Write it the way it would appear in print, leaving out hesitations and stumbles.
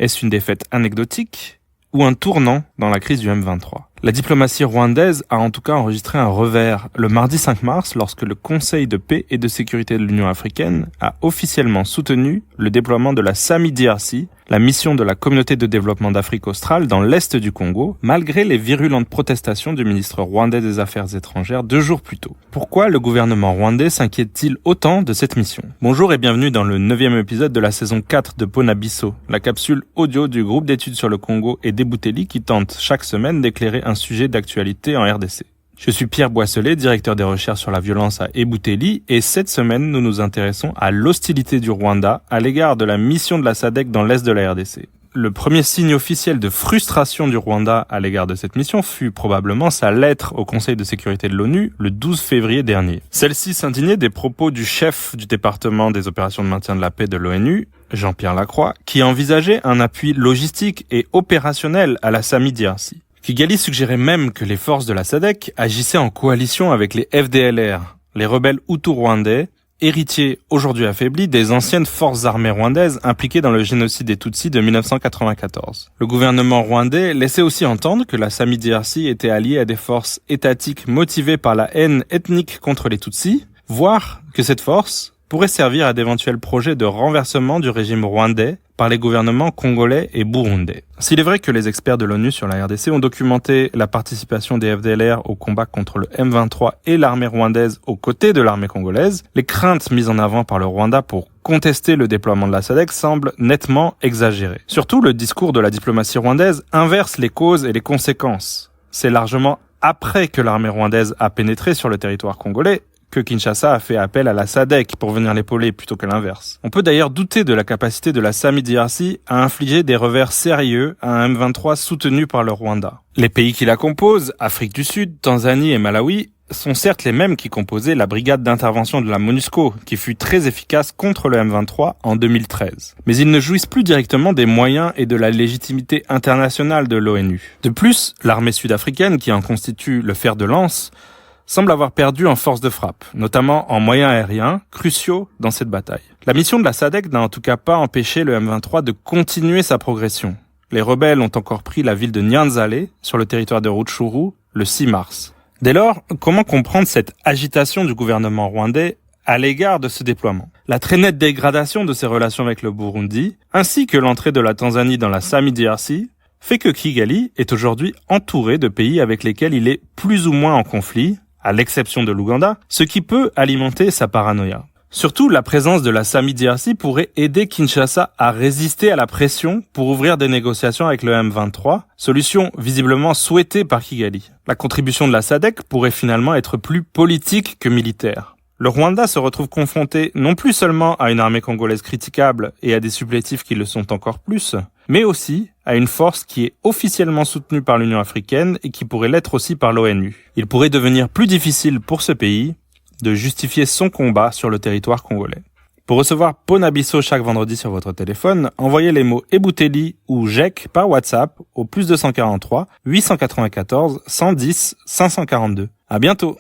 Est-ce une défaite anecdotique ou un tournant dans la crise du M23 ? La diplomatie rwandaise a en tout cas enregistré un revers le mardi 5 mars lorsque le Conseil de paix et de sécurité de l'Union africaine a officiellement soutenu le déploiement de la SAMIDRC, la mission de la Communauté de développement d'Afrique australe dans l'est du Congo, malgré les virulentes protestations du ministre rwandais des Affaires étrangères 2 jours plus tôt. Pourquoi le gouvernement rwandais s'inquiète-t-il autant de cette mission ? Bonjour et bienvenue dans le 9e épisode de la saison 4 de Ponabiso, la capsule audio du groupe d'études sur le Congo et d'Eboutelli qui tente chaque semaine d'éclairer un sujet d'actualité en RDC. Je suis Pierre Boisselet, directeur des recherches sur la violence à Eboutelli, et cette semaine, nous nous intéressons à l'hostilité du Rwanda à l'égard de la mission de la SADC dans l'est de la RDC. Le premier signe officiel de frustration du Rwanda à l'égard de cette mission fut probablement sa lettre au Conseil de sécurité de l'ONU le 12 février dernier. Celle-ci s'indignait des propos du chef du département des opérations de maintien de la paix de l'ONU, Jean-Pierre Lacroix, qui envisageait un appui logistique et opérationnel à la SAMIDRC. Kigali suggérait même que les forces de la SADC agissaient en coalition avec les FDLR, les rebelles hutus rwandais, héritiers aujourd'hui affaiblis des anciennes forces armées rwandaises impliquées dans le génocide des Tutsis de 1994. Le gouvernement rwandais laissait aussi entendre que la SAMIDRC était alliée à des forces étatiques motivées par la haine ethnique contre les Tutsis, voire que cette force pourrait servir à d'éventuels projets de renversement du régime rwandais par les gouvernements congolais et burundais. S'il est vrai que les experts de l'ONU sur la RDC ont documenté la participation des FDLR au combat contre le M23 et l'armée rwandaise aux côtés de l'armée congolaise, les craintes mises en avant par le Rwanda pour contester le déploiement de la SADC semblent nettement exagérées. Surtout, le discours de la diplomatie rwandaise inverse les causes et les conséquences. C'est largement après que l'armée rwandaise a pénétré sur le territoire congolais que Kinshasa a fait appel à la SADC pour venir l'épauler plutôt que l'inverse. On peut d'ailleurs douter de la capacité de la SAMIDRC à infliger des revers sérieux à un M23 soutenu par le Rwanda. Les pays qui la composent, Afrique du Sud, Tanzanie et Malawi, sont certes les mêmes qui composaient la brigade d'intervention de la MONUSCO, qui fut très efficace contre le M23 en 2013. Mais ils ne jouissent plus directement des moyens et de la légitimité internationale de l'ONU. De plus, l'armée sud-africaine, qui en constitue le fer de lance, semble avoir perdu en force de frappe, notamment en moyens aériens, cruciaux dans cette bataille. La mission de la SADC n'a en tout cas pas empêché le M23 de continuer sa progression. Les rebelles ont encore pris la ville de Nyanzale, sur le territoire de Rutshuru, le 6 mars. Dès lors, comment comprendre cette agitation du gouvernement rwandais à l'égard de ce déploiement ? La très nette dégradation de ses relations avec le Burundi, ainsi que l'entrée de la Tanzanie dans la SAMIDRC, fait que Kigali est aujourd'hui entouré de pays avec lesquels il est plus ou moins en conflit, à l'exception de l'Ouganda, ce qui peut alimenter sa paranoïa. Surtout, la présence de la SAMIDRC pourrait aider Kinshasa à résister à la pression pour ouvrir des négociations avec le M23, solution visiblement souhaitée par Kigali. La contribution de la SADC pourrait finalement être plus politique que militaire. Le Rwanda se retrouve confronté non plus seulement à une armée congolaise critiquable et à des supplétifs qui le sont encore plus, mais aussi à une force qui est officiellement soutenue par l'Union africaine et qui pourrait l'être aussi par l'ONU. Il pourrait devenir plus difficile pour ce pays de justifier son combat sur le territoire congolais. Pour recevoir Ponabiso chaque vendredi sur votre téléphone, envoyez les mots Eboutelli ou GEC par WhatsApp au +243 894 110 542. À bientôt!